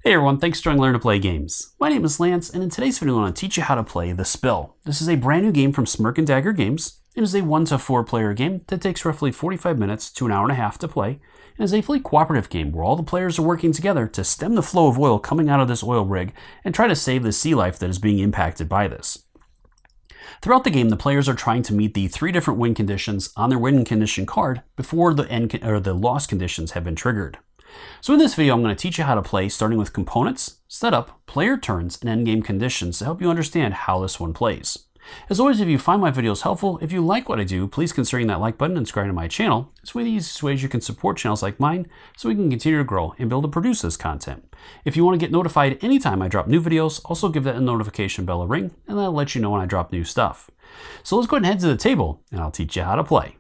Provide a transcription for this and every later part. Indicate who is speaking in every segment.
Speaker 1: Hey everyone, thanks for joining Learn to Play Games. My name is Lance, and in today's video I want to teach you how to play The Spill. This is a brand new game from Smirk and Dagger games. It is a 1 to 4 player game that takes roughly 45 minutes to an hour and a half to play, and is a fully cooperative game where all the players are working together to stem the flow of oil coming out of this oil rig and try to save the sea life that is being impacted by this. Throughout the game, the players are trying to meet the 3 different win conditions on their win condition card before the loss conditions have been triggered. So in this video, I'm going to teach you how to play, starting with components, setup, player turns, and endgame conditions to help you understand how this one plays. As always, if you find my videos helpful, if you like what I do, please consider hitting that like button and subscribing to my channel. It's one of the easiest ways you can support channels like mine so we can continue to grow and be able to produce this content. If you want to get notified anytime I drop new videos, also give that notification bell a ring, and that'll let you know when I drop new stuff. So let's go ahead and head to the table, and I'll teach you how to play.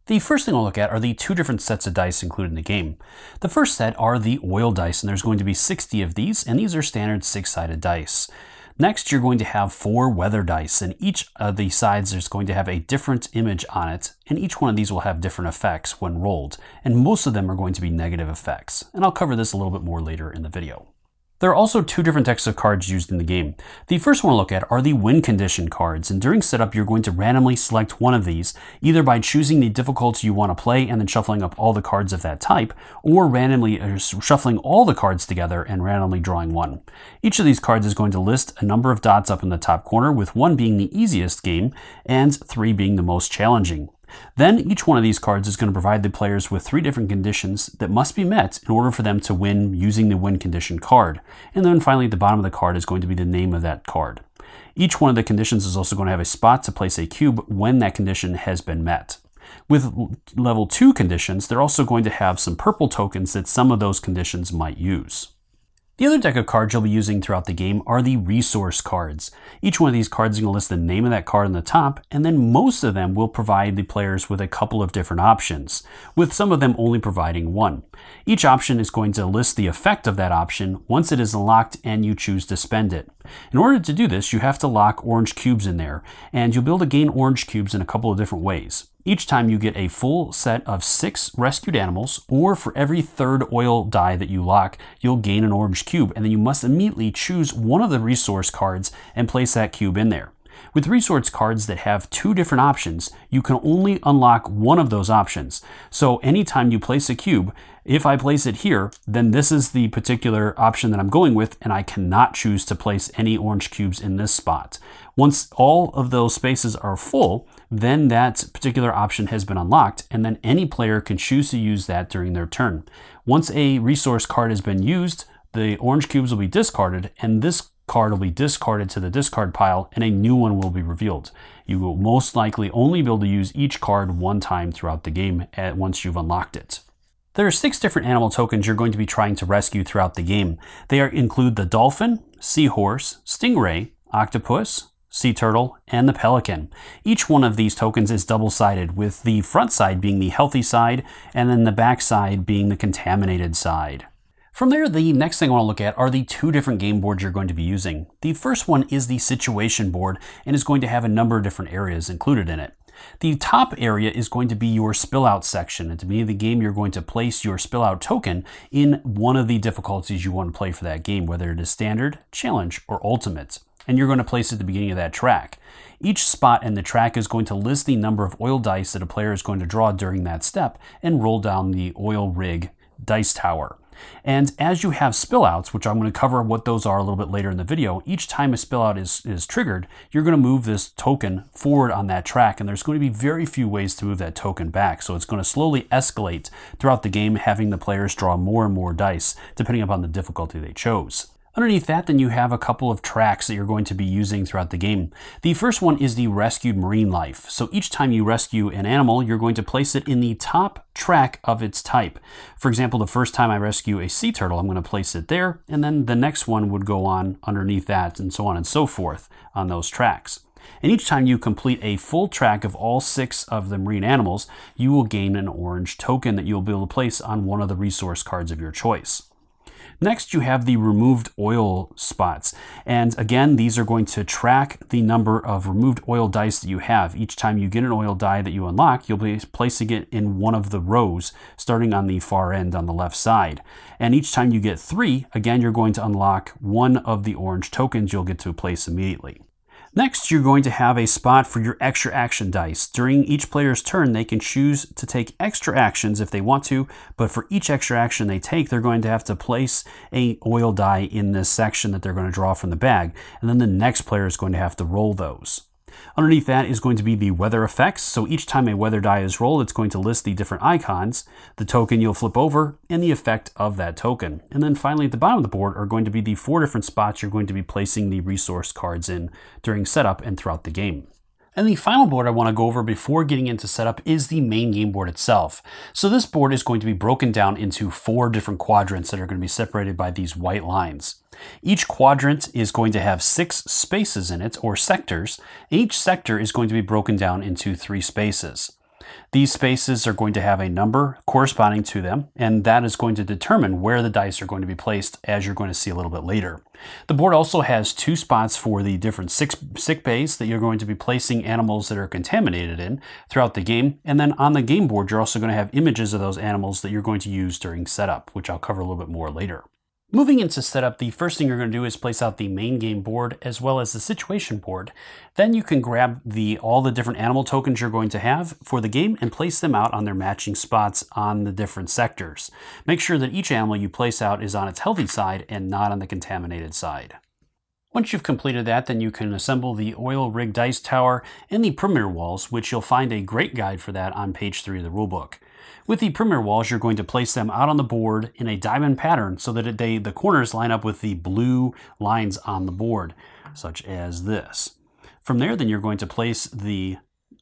Speaker 1: The first thing we'll look at are the 2 different sets of dice included in the game. The first set are the oil dice, and there's going to be 60 of these, and these are standard 6-sided dice. Next, you're going to have 4 weather dice, and each of the sides is going to have a different image on it, and each one of these will have different effects when rolled, and most of them are going to be negative effects, and I'll cover this a little bit more later in the video. There are also 2 different decks of cards used in the game. The first one we'll look at are the win condition cards, and during setup you're going to randomly select one of these, either by choosing the difficulty you want to play and then shuffling up all the cards of that type, or randomly shuffling all the cards together and randomly drawing one. Each of these cards is going to list a number of dots up in the top corner, with 1 being the easiest game and 3 being the most challenging. Then each one of these cards is going to provide the players with 3 different conditions that must be met in order for them to win using the win condition card. And then finally at the bottom of the card is going to be the name of that card. Each one of the conditions is also going to have a spot to place a cube when that condition has been met. With level 2 conditions, they're also going to have some purple tokens that some of those conditions might use. The other deck of cards you'll be using throughout the game are the resource cards. Each one of these cards is going to list the name of that card on the top, and then most of them will provide the players with a couple of different options, with some of them only providing 1. Each option is going to list the effect of that option once it is unlocked and you choose to spend it. In order to do this, you have to lock orange cubes in there, and you'll be able to gain orange cubes in a couple of different ways. Each time you get a full set of 6 rescued animals, or for every 3rd oil die that you lock, you'll gain an orange cube, and then you must immediately choose one of the resource cards and place that cube in there. With resource cards that have 2 different options, you can only unlock one of those options. So anytime you place a cube, if I place it here, then this is the particular option that I'm going with, and I cannot choose to place any orange cubes in this spot. Once all of those spaces are full, then that particular option has been unlocked, and then any player can choose to use that during their turn. Once a resource card has been used, the orange cubes will be discarded, and this card will be discarded to the discard pile, and a new one will be revealed. You will most likely only be able to use each card 1 time throughout the game once you've unlocked it. There are 6 different animal tokens you're going to be trying to rescue throughout the game. They include the dolphin, seahorse, stingray, octopus, sea turtle, and the pelican. Each one of these tokens is double-sided, with the front side being the healthy side and then the back side being the contaminated side. From there, the next thing I want to look at are the 2 different game boards you're going to be using. The first one is the situation board and is going to have a number of different areas included in it. The top area is going to be your spill out section. At the beginning of the game, you're going to place your spill out token in one of the difficulties you want to play for that game, whether it is standard, challenge, or ultimate. And you're going to place it at the beginning of that track. Each spot in the track is going to list the number of oil dice that a player is going to draw during that step and roll down the oil rig dice tower. And as you have spillouts, which I'm going to cover what those are a little bit later in the video, each time a spillout is triggered, you're going to move this token forward on that track, and there's going to be very few ways to move that token back. So it's going to slowly escalate throughout the game, having the players draw more and more dice, depending upon the difficulty they chose. Underneath that, then you have a couple of tracks that you're going to be using throughout the game. The first one is the rescued marine life. So each time you rescue an animal, you're going to place it in the top track of its type. For example, the first time I rescue a sea turtle, I'm going to place it there, and then the next one would go on underneath that, and so on and so forth on those tracks. And each time you complete a full track of all 6 of the marine animals, you will gain an orange token that you'll be able to place on one of the resource cards of your choice. Next, you have the removed oil spots. And again, these are going to track the number of removed oil dice that you have. Each time you get an oil die that you unlock, you'll be placing it in one of the rows, starting on the far end on the left side. And each time you get 3, again, you're going to unlock one of the orange tokens you'll get to place immediately. Next, you're going to have a spot for your extra action dice. During each player's turn, they can choose to take extra actions if they want to, but for each extra action they take, they're going to have to place an oil die in this section that they're going to draw from the bag, and then the next player is going to have to roll those. Underneath that is going to be the weather effects. So each time a weather die is rolled, it's going to list the different icons, the token you'll flip over, and the effect of that token. And then finally at the bottom of the board are going to be the 4 different spots you're going to be placing the resource cards in during setup and throughout the game. And the final board I want to go over before getting into setup is the main game board itself. So this board is going to be broken down into 4 different quadrants that are going to be separated by these white lines. Each quadrant is going to have 6 spaces in it, or sectors. Each sector is going to be broken down into 3 spaces. These spaces are going to have a number corresponding to them, and that is going to determine where the dice are going to be placed, as you're going to see a little bit later. The board also has 2 spots for the different sick bays that you're going to be placing animals that are contaminated in throughout the game, and then on the game board you're also going to have images of those animals that you're going to use during setup, which I'll cover a little bit more later. Moving into setup, the first thing you're going to do is place out the main game board as well as the situation board. Then you can grab all the different animal tokens you're going to have for the game and place them out on their matching spots on the different sectors. Make sure that each animal you place out is on its healthy side and not on the contaminated side. Once you've completed that, then you can assemble the oil rig dice tower and the perimeter walls, which you'll find a great guide for that on page 3 of the rulebook. With the perimeter walls, you're going to place them out on the board in a diamond pattern so that the corners line up with the blue lines on the board, such as this. From there, then you're going to place the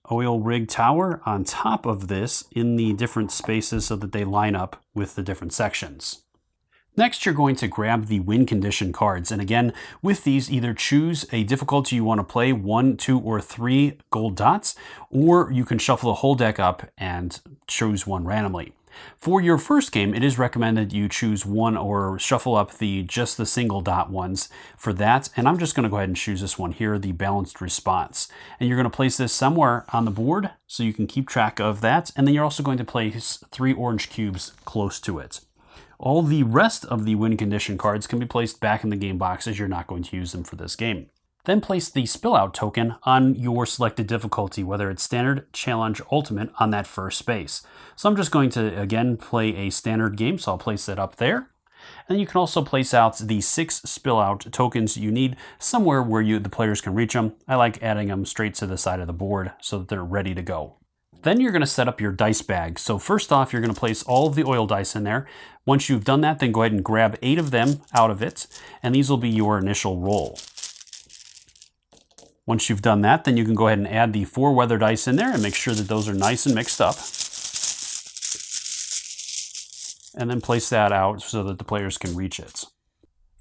Speaker 1: oil rig tower on top of this in the different spaces so that they line up with the different sections. Next, you're going to grab the win condition cards. And again, with these, either choose a difficulty you want to play, 1, 2, or 3 gold dots, or you can shuffle the whole deck up and choose one randomly. For your first game, it is recommended you choose one or shuffle up just the single dot ones for that. And I'm just going to go ahead and choose this one here, the balanced response. And you're going to place this somewhere on the board so you can keep track of that. And then you're also going to place 3 orange cubes close to it. All the rest of the win condition cards can be placed back in the game box as you're not going to use them for this game. Then place the spill out token on your selected difficulty, whether it's standard, challenge, ultimate, on that first space. So I'm just going to again play a standard game, so I'll place that up there. And you can also place out the 6 spill out tokens you need somewhere where the players can reach them. I like adding them straight to the side of the board so that they're ready to go. Then you're going to set up your dice bag. So first off, you're going to place all of the oil dice in there. Once you've done that, then go ahead and grab 8 of them out of it, and these will be your initial roll. Once you've done that, then you can go ahead and add the 4 weather dice in there and make sure that those are nice and mixed up. And then place that out so that the players can reach it.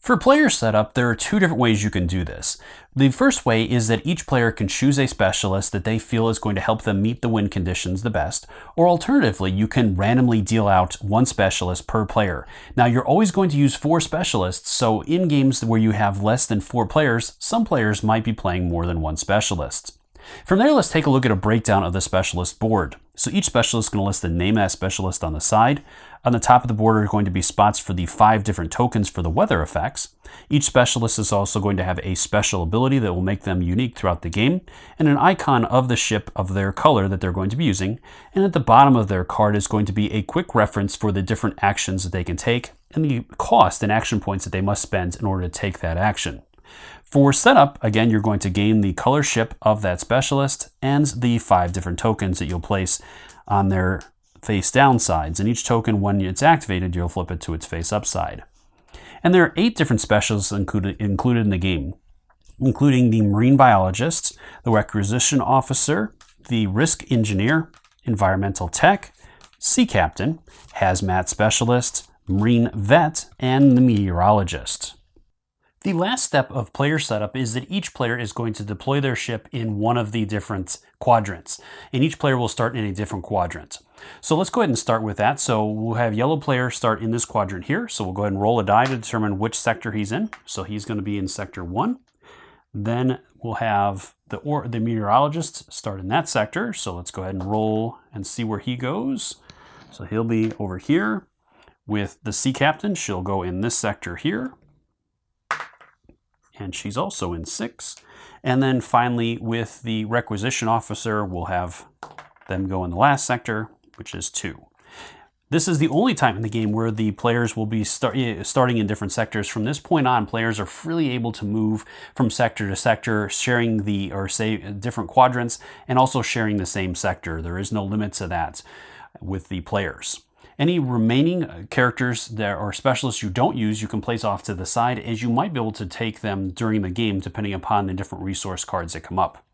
Speaker 1: For player setup, there are 2 different ways you can do this. The first way is that each player can choose a specialist that they feel is going to help them meet the win conditions the best, or alternatively, you can randomly deal out 1 specialist per player. Now, you're always going to use 4 specialists, so in games where you have less than 4 players, some players might be playing more than 1 specialist. From there, let's take a look at a breakdown of the specialist board. So each specialist is going to list the name of that specialist on the side. On the top of the board are going to be spots for the 5 different tokens for the weather effects. Each specialist is also going to have a special ability that will make them unique throughout the game, and an icon of the ship of their color that they're going to be using. And at the bottom of their card is going to be a quick reference for the different actions that they can take, and the cost and action points that they must spend in order to take that action. For setup, again, you're going to gain the color ship of that specialist and the 5 different tokens that you'll place on their face down sides. And each token, when it's activated, you'll flip it to its face up side. And there are 8 different specialists included in the game, including the marine biologist, the requisition officer, the risk engineer, environmental tech, sea captain, hazmat specialist, marine vet, and the meteorologist. The last step of player setup is that each player is going to deploy their ship in one of the different quadrants, and each player will start in a different quadrant. So let's go ahead and start with that. So we'll have yellow player start in this quadrant here. So we'll go ahead and roll a die to determine which sector he's in. So he's going to be in sector 1. Then we'll have the meteorologist start in that sector. So let's go ahead and roll and see where he goes. So he'll be over here. With the sea captain, she'll go in this sector here. And she's also in 6. And then finally, with the requisition officer, we'll have them go in the last sector, which is 2. This is the only time in the game where the players will be starting in different sectors. From this point on, players are freely able to move from sector to sector, sharing different quadrants, and also sharing the same sector. There is no limit to that with the players. Any remaining characters that are specialists you don't use, you can place off to the side, as you might be able to take them during the game depending upon the different resource cards that come up.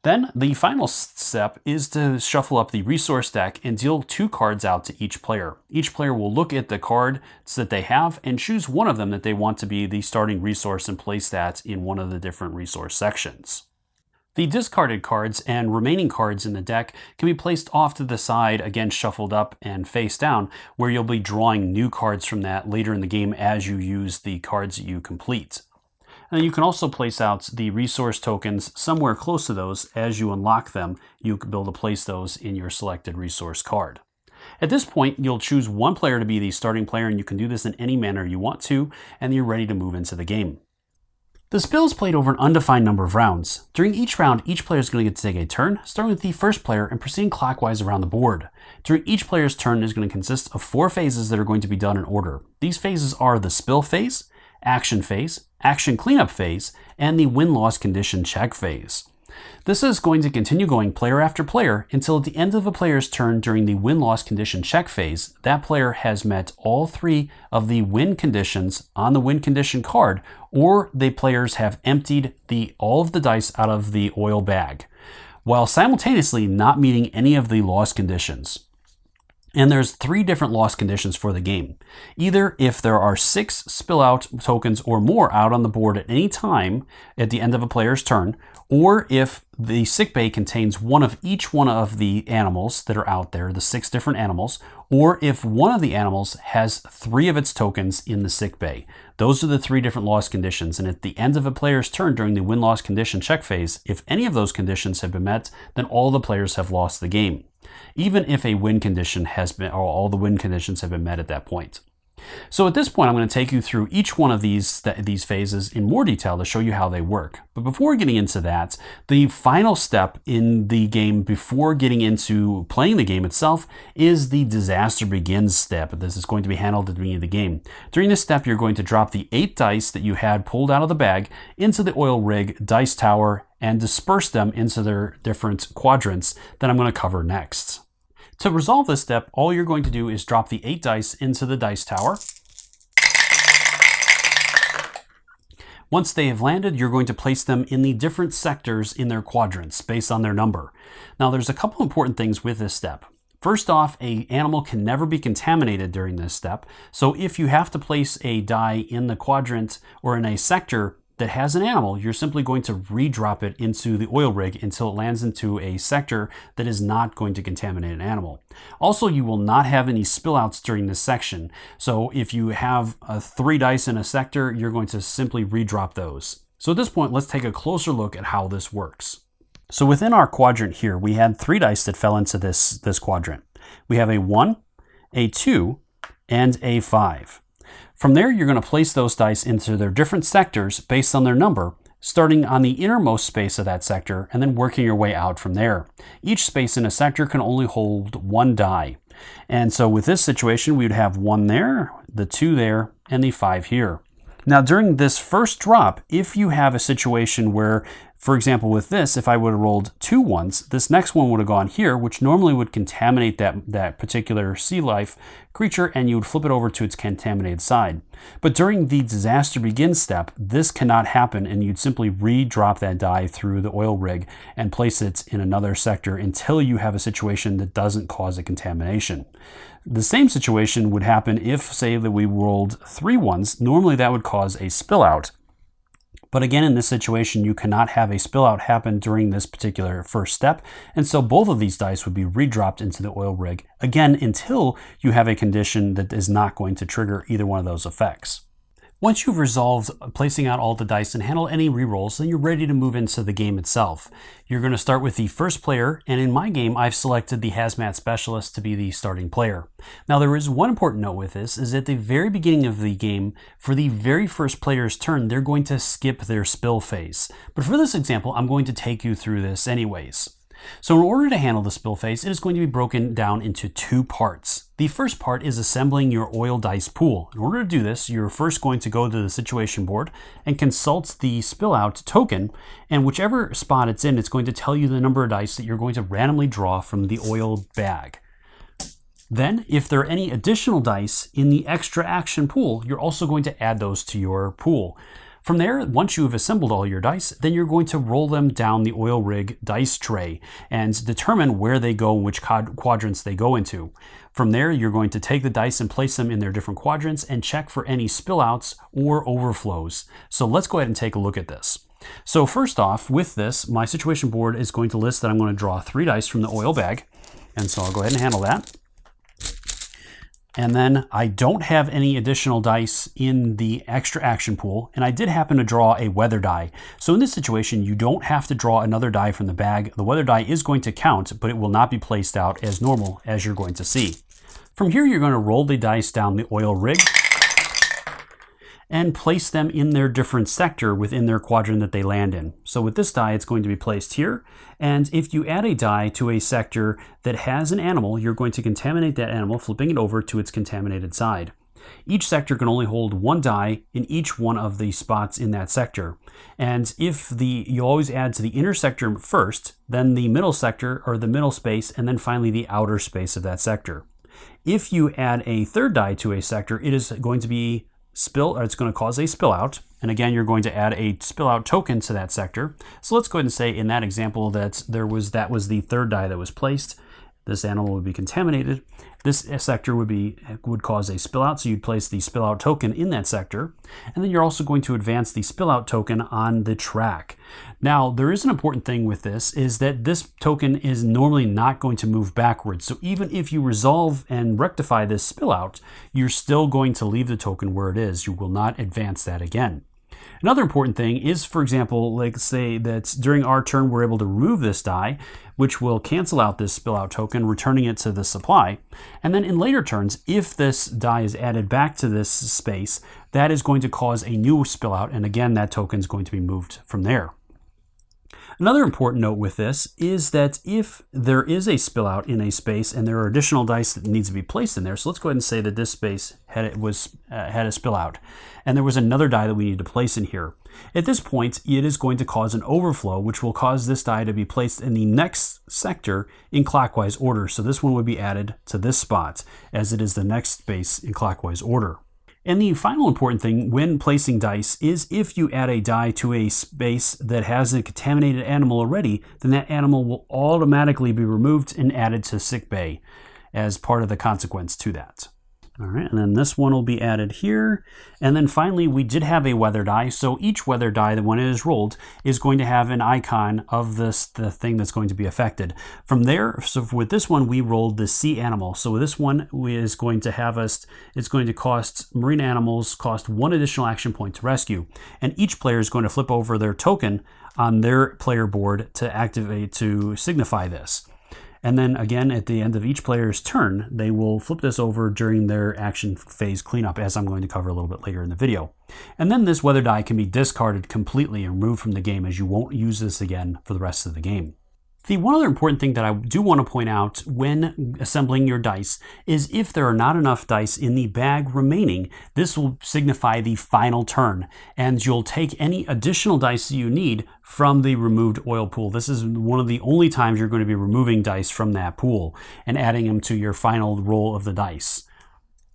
Speaker 1: Then the final step is to shuffle up the resource deck and deal 2 cards out to each player. Each player will look at the cards that they have and choose one of them that they want to be the starting resource and place that in one of the different resource sections. The discarded cards and remaining cards in the deck can be placed off to the side, again shuffled up and face down, where you'll be drawing new cards from that later in the game as you use the cards that you complete. And then you can also place out the resource tokens somewhere close to those. As you unlock them, you can be able to place those in your selected resource card. At this point, you'll choose one player to be the starting player, and you can do this in any manner you want to, and you're ready to move into the game. The spill is played over an undefined number of rounds. During each round, each player is going to get to take a turn, starting with the first player and proceeding clockwise around the board. During each player's turn is going to consist of 4 phases that are going to be done in order. These phases are the spill phase, action cleanup phase, and the win-loss condition check phase. This is going to continue going player after player until at the end of a player's turn during the win-loss condition check phase, that player has met all 3 of the win conditions on the win condition card, or the players have emptied all of the dice out of the oil bag, while simultaneously not meeting any of the loss conditions. And there's 3 different loss conditions for the game. Either if there are 6 spill out tokens or more out on the board at any time at the end of a player's turn, or if the sickbay contains one of each one of the animals that are out there, the 6 different animals, or if one of the animals has 3 of its tokens in the sickbay. Those are the 3 different loss conditions, and at the end of a player's turn during the win-loss condition check phase, if any of those conditions have been met, then all the players have lost the game, even if a win condition has been, or all the win conditions have been met at that point. So at this point, I'm going to take you through each one of these phases in more detail to show you how they work. But before getting into that, the final step in the game before getting into playing the game itself is the disaster begins step. This is going to be handled at the beginning of the game. During this step, you're going to drop the 8 dice that you had pulled out of the bag into the oil rig dice tower and disperse them into their different quadrants that I'm going to cover next. To resolve this step, all you're going to do is drop the 8 dice into the dice tower. Once they have landed, you're going to place them in the different sectors in their quadrants based on their number. Now, there's a couple important things with this step. First off, an animal can never be contaminated during this step. So if you have to place a die in the quadrant or in a sector that has an animal, you're simply going to redrop it into the oil rig until it lands into a sector that is not going to contaminate an animal. Also, you will not have any spillouts during this section. So if you have 3 dice in a sector, you're going to simply redrop those. So at this point, let's take a closer look at how this works. So within our quadrant here, we had 3 dice that fell into this quadrant. We have a 1, a 2, and a 5. From there, you're going to place those dice into their different sectors based on their number, starting on the innermost space of that sector and then working your way out from there. Each space in a sector can only hold 1 die. And so with this situation, we would have 1 there, the 2 there, and the 5 here. Now, during this first drop, if you have a situation where, for example, with this, if I would have rolled 2 ones, this next one would have gone here, which normally would contaminate that particular sea life creature, and you would flip it over to its contaminated side. But during the disaster begins step, this cannot happen, and you'd simply re-drop that die through the oil rig and place it in another sector until you have a situation that doesn't cause a contamination. The same situation would happen if, say, that we rolled 3 ones. Normally that would cause a spill out. But again, in this situation, you cannot have a spill out happen during this particular first step. And so both of these dice would be redropped into the oil rig, again, until you have a condition that is not going to trigger either one of those effects. Once you've resolved placing out all the dice and handle any rerolls, then you're ready to move into the game itself. You're going to start with the first player, and in my game, I've selected the Hazmat Specialist to be the starting player. Now, there is one important note with this, is at the very beginning of the game, for the very first player's turn, they're going to skip their spill phase. But for this example, I'm going to take you through this anyways. So in order to handle the spill phase, it is going to be broken down into two parts. The first part is assembling your oil dice pool. In order to do this, you're first going to go to the situation board and consult the spill out token, and whichever spot it's in, it's going to tell you the number of dice that you're going to randomly draw from the oil bag. Then, if there are any additional dice in the extra action pool, you're also going to add those to your pool. From there, once you've assembled all your dice, then you're going to roll them down the oil rig dice tray and determine where they go and which quadrants they go into. From there, you're going to take the dice and place them in their different quadrants and check for any spillouts or overflows. So let's go ahead and take a look at this. So first off, with this, my situation board is going to list that I'm going to draw 3 dice from the oil bag. And so I'll go ahead and handle that. And then I don't have any additional dice in the extra action pool, and I did happen to draw a weather die. So in this situation, you don't have to draw another die from the bag. The weather die is going to count, but it will not be placed out as normal, as you're going to see. From here, you're going to roll the dice down the oil rig and place them in their different sector within their quadrant that they land in. So with this die, it's going to be placed here. And if you add a die to a sector that has an animal, you're going to contaminate that animal, flipping it over to its contaminated side. Each sector can only hold 1 die in each one of the spots in that sector. And if you always add to the inner sector first, then the middle sector or the middle space, and then finally the outer space of that sector. If you add a third die to a sector, it is going to be it's going to cause a spill out. And again, you're going to add a spill out token to that sector. So let's go ahead and say in that example that that was the third die that was placed. This animal would be contaminated. This sector would cause a spill out, so you'd place the spill out token in that sector. And then you're also going to advance the spill out token on the track. Now, there is an important thing with this, is that this token is normally not going to move backwards. So even if you resolve and rectify this spill out, you're still going to leave the token where it is. You will not advance that again. Another important thing is, for example, like say that during our turn, we're able to remove this die, which will cancel out this spill out token, returning it to the supply. And then in later turns, if this die is added back to this space, that is going to cause a new spill out. And again, that token is going to be moved from there. Another important note with this is that if there is a spill out in a space and there are additional dice that needs to be placed in there, so let's go ahead and say that this space had a spill out, and there was another die that we need to place in here. At this point, it is going to cause an overflow, which will cause this die to be placed in the next sector in clockwise order. So this one would be added to this spot, as it is the next space in clockwise order. And the final important thing when placing dice is if you add a die to a space that has a contaminated animal already, then that animal will automatically be removed and added to sick bay as part of the consequence to that. All right, and then this one will be added here. And then finally, we did have a weather die. So each weather die, when it is rolled, is going to have an icon of the thing that's going to be affected. From there, so with this one, we rolled the sea animal. So this one is going to have it's going to cost marine animals, cost 1 additional action point to rescue. And each player is going to flip over their token on their player board to signify this. And then again, at the end of each player's turn, they will flip this over during their action phase cleanup, as I'm going to cover a little bit later in the video. And then this weather die can be discarded completely and removed from the game, as you won't use this again for the rest of the game. The one other important thing that I do want to point out when assembling your dice is if there are not enough dice in the bag remaining, this will signify the final turn, and you'll take any additional dice that you need from the removed oil pool. This is one of the only times you're going to be removing dice from that pool and adding them to your final roll of the dice.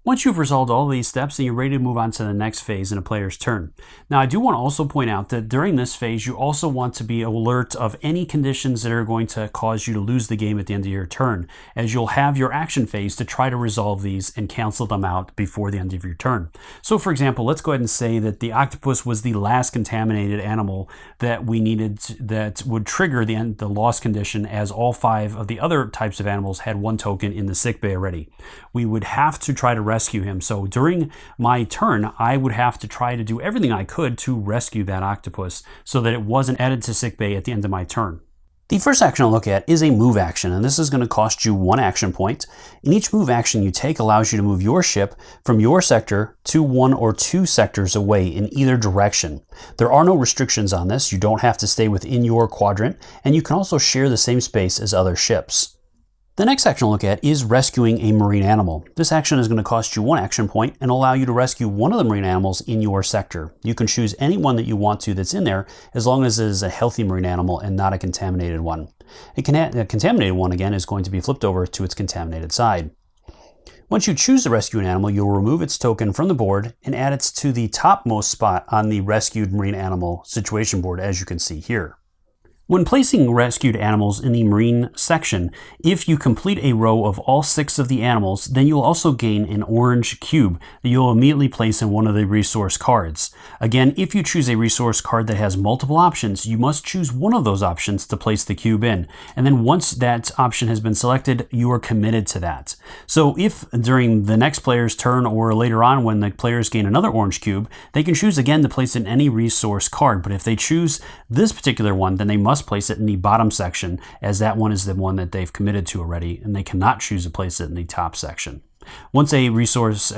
Speaker 1: Once you've resolved all of these steps, then you're ready to move on to the next phase in a player's turn. Now, I do want to also point out that during this phase, you also want to be alert of any conditions that are going to cause you to lose the game at the end of your turn, as you'll have your action phase to try to resolve these and cancel them out before the end of your turn. So, for example, let's go ahead and say that the octopus was the last contaminated animal that we needed that would trigger the loss condition, as all 5 of the other types of animals had 1 token in the sickbay already. We would have to try to rescue him. So during my turn, I would have to try to do everything I could to rescue that octopus so that it wasn't added to sickbay at the end of my turn. The first action I'll look at is a move action, and this is going to cost you 1 action point. And each move action you take allows you to move your ship from your sector to 1 or 2 sectors away in either direction. There are no restrictions on this. You don't have to stay within your quadrant, and you can also share the same space as other ships. The next action I'll look at is rescuing a marine animal. This action is going to cost you 1 action point and allow you to rescue one of the marine animals in your sector. You can choose any one that you want to that's in there, as long as it is a healthy marine animal and not a contaminated one. A contaminated one, again, is going to be flipped over to its contaminated side. Once you choose to rescue an animal, you'll remove its token from the board and add it to the topmost spot on the rescued marine animal situation board, as you can see here. When placing rescued animals in the marine section, if you complete a row of all 6 of the animals, then you'll also gain an orange cube that you'll immediately place in one of the resource cards. Again, if you choose a resource card that has multiple options, you must choose one of those options to place the cube in. And then once that option has been selected, you are committed to that. So if during the next player's turn or later on when the players gain another orange cube, they can choose again to place it in any resource card. But if they choose this particular one, then they must place it in the bottom section, as that one is the one that they've committed to already, and they cannot choose to place it in the top section. Once a resource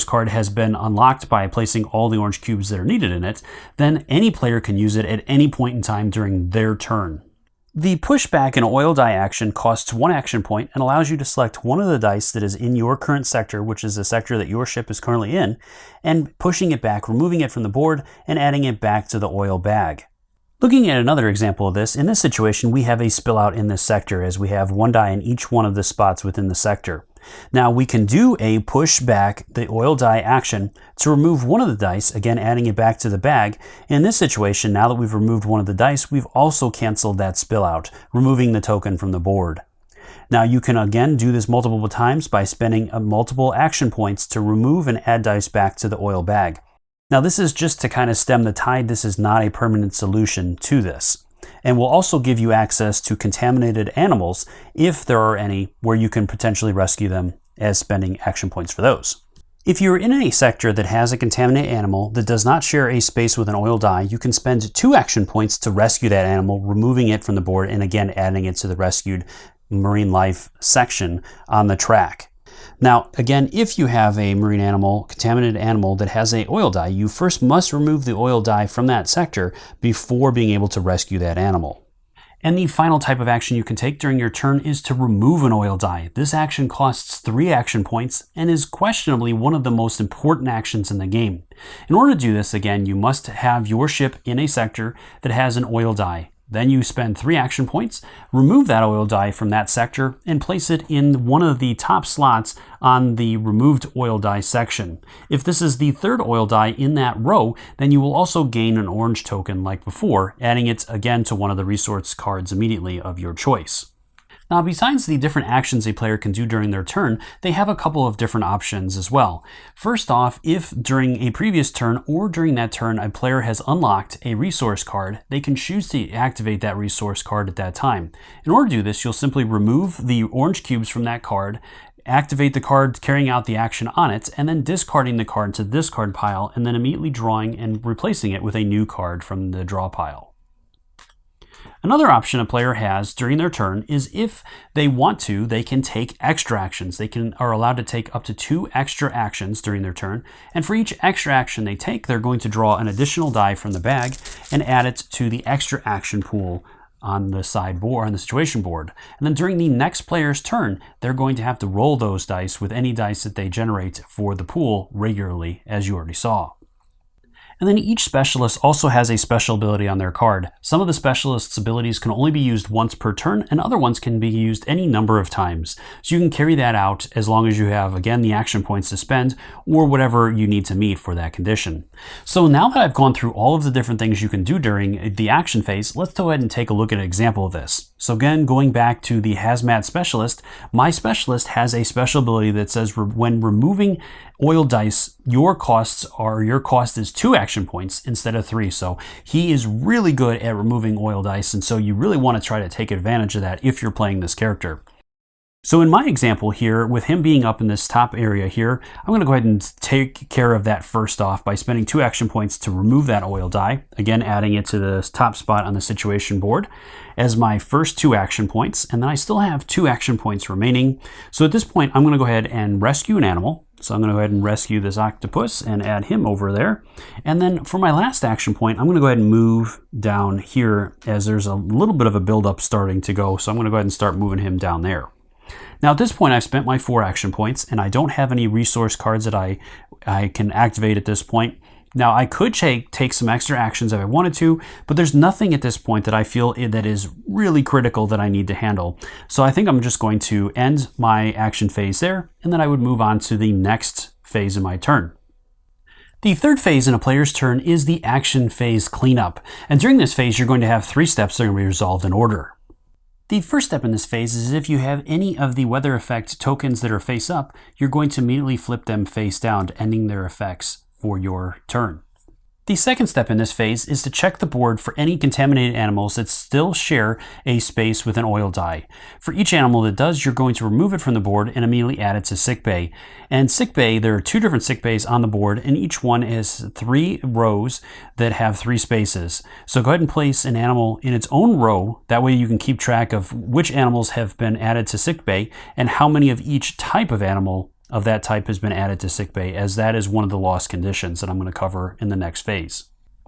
Speaker 1: card has been unlocked by placing all the orange cubes that are needed in it, then any player can use it at any point in time during their turn. The pushback and oil die action costs 1 action point and allows you to select one of the dice that is in your current sector, which is the sector that your ship is currently in, and pushing it back, removing it from the board, and adding it back to the oil bag. Looking at another example of this, in this situation we have a spill out in this sector, as we have 1 die in each one of the spots within the sector. Now we can do a push back the oil die action to remove one of the dice, again adding it back to the bag. In this situation, now that we've removed one of the dice, we've also canceled that spill out, removing the token from the board. Now you can again do this multiple times by spending multiple action points to remove and add dice back to the oil bag. Now this is just to kind of stem the tide. This is not a permanent solution to this. And will also give you access to contaminated animals, if there are any, where you can potentially rescue them, as spending action points for those. If you're in a sector that has a contaminated animal that does not share a space with an oil die, you can spend 2 action points to rescue that animal, removing it from the board and again adding it to the rescued marine life section on the track. Now, again, if you have a marine animal, contaminated animal that has an oil die, you first must remove the oil die from that sector before being able to rescue that animal. And the final type of action you can take during your turn is to remove an oil die. This action costs 3 action points and is questionably one of the most important actions in the game. In order to do this, again, you must have your ship in a sector that has an oil die. Then you spend 3 action points, remove that oil die from that sector, and place it in one of the top slots on the removed oil die section. If this is the 3rd oil die in that row, then you will also gain an orange token like before, adding it again to one of the resource cards immediately of your choice. Now, besides the different actions a player can do during their turn, they have a couple of different options as well. First off, if during a previous turn or during that turn a player has unlocked a resource card, they can choose to activate that resource card at that time. In order to do this, you'll simply remove the orange cubes from that card, activate the card carrying out the action on it, and then discarding the card to the discard pile, and then immediately drawing and replacing it with a new card from the draw pile. Another option a player has during their turn is, if they want to, they can take extra actions. They are allowed to take up to 2 extra actions during their turn, and for each extra action they take, they're going to draw an additional die from the bag and add it to the extra action pool on the sideboard, on the situation board. And then during the next player's turn, they're going to have to roll those dice with any dice that they generate for the pool regularly, as you already saw. And then each specialist also has a special ability on their card. Some of the specialists' abilities can only be used once per turn, and other ones can be used any number of times. So you can carry that out as long as you have, again, the action points to spend, or whatever you need to meet for that condition. So now that I've gone through all of the different things you can do during the action phase, let's go ahead and take a look at an example of this. So again, going back to the hazmat specialist, my specialist has a special ability that says when removing oil dice, your cost is 2 action points instead of 3. So he is really good at removing oil dice, and so you really want to try to take advantage of that if you're playing this character. So in my example here, with him being up in this top area here, I'm going to go ahead and take care of that first off by spending 2 action points to remove that oil die. Again, adding it to the top spot on the situation board as my first 2 action points. And then I still have 2 action points remaining. So at this point, I'm going to go ahead and rescue an animal. So I'm going to go ahead and rescue this octopus and add him over there. And then for my last action point, I'm going to go ahead and move down here as there's a little bit of a buildup starting to go. So I'm going to go ahead and start moving him down there. Now at this point, I've spent my 4 action points, and I don't have any resource cards that I can activate at this point. Now I could take some extra actions if I wanted to, but there's nothing at this point that I feel that is really critical that I need to handle. So I think I'm just going to end my action phase there, and then I would move on to the next phase in my turn. The third phase in a player's turn is the action phase cleanup. And during this phase, you're going to have 3 steps that are going to be resolved in order. The first step in this phase is if you have any of the weather effect tokens that are face up, you're going to immediately flip them face down, ending their effects for your turn. The second step in this phase is to check the board for any contaminated animals that still share a space with an oil dye. For each animal that does, you're going to remove it from the board and immediately add it to sickbay. And sickbay, there are 2 different sickbays on the board, and each one has 3 rows that have 3 spaces. So go ahead and place an animal in its own row. That way you can keep track of which animals have been added to sickbay and how many of each type of animal of that type has been added to sickbay, as that is one of the lost conditions that I'm going to cover in the next phase.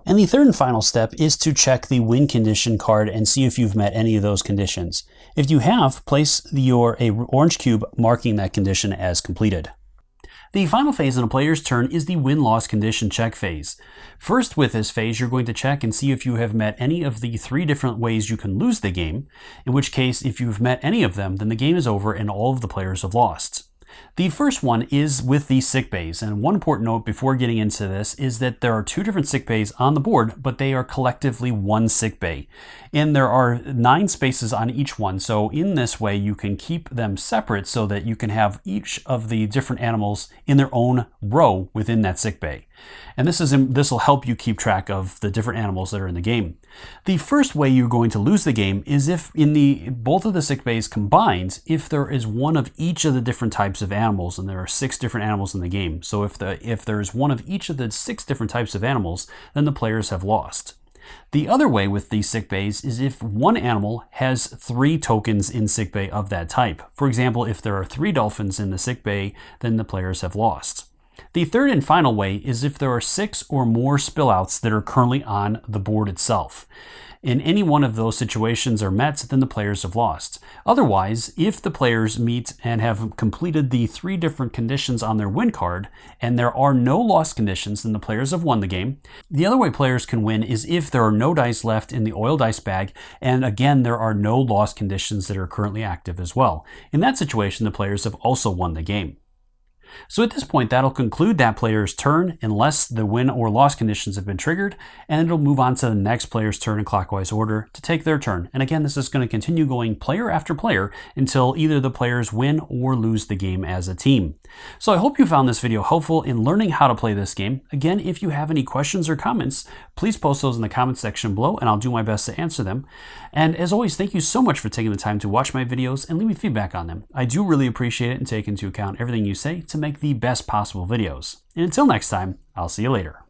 Speaker 1: And the third and final step is to check the win condition card and see if you've met any of those conditions. If you have, place your orange cube marking that condition as completed. The final phase in a player's turn is the win-loss condition check phase. First, with this phase, you're going to check and see if you have met any of the 3 different ways you can lose the game, in which case, if you've met any of them, then the game is over and all of the players have lost. The first one is with the sick bays, and one important note before getting into this is that there are 2 different sick bays on the board, but they are collectively 1 sick bay. And there are 9 spaces on each one, so in this way you can keep them separate so that you can have each of the different animals in their own row within that sick bay. And this will help you keep track of the different animals that are in the game. The first way you're going to lose the game is if in both of the sick bays combined, if there is one of each of the different types of animals, and there are 6 different animals in the game. So if there's one of each of the 6 different types of animals, then the players have lost. The other way with these sick bays is if one animal has 3 tokens in sick bay of that type. For example, if there are 3 dolphins in the sick bay, then the players have lost. The third and final way is if there are 6 or more spillouts that are currently on the board itself. In any one of those situations are met, then the players have lost. Otherwise, if the players meet and have completed the 3 different conditions on their win card, and there are no lost conditions, then the players have won the game. The other way players can win is if there are no dice left in the oil dice bag, and again, there are no lost conditions that are currently active as well. In that situation, the players have also won the game. So at this point, that'll conclude that player's turn unless the win or loss conditions have been triggered, and it'll move on to the next player's turn in clockwise order to take their turn. And again, this is going to continue going player after player until either the players win or lose the game as a team. So I hope you found this video helpful in learning how to play this game. Again, if you have any questions or comments, please post those in the comments section below and I'll do my best to answer them. And as always, thank you so much for taking the time to watch my videos and leave me feedback on them. I do really appreciate it and take into account everything you say to make the best possible videos. And until next time, I'll see you later.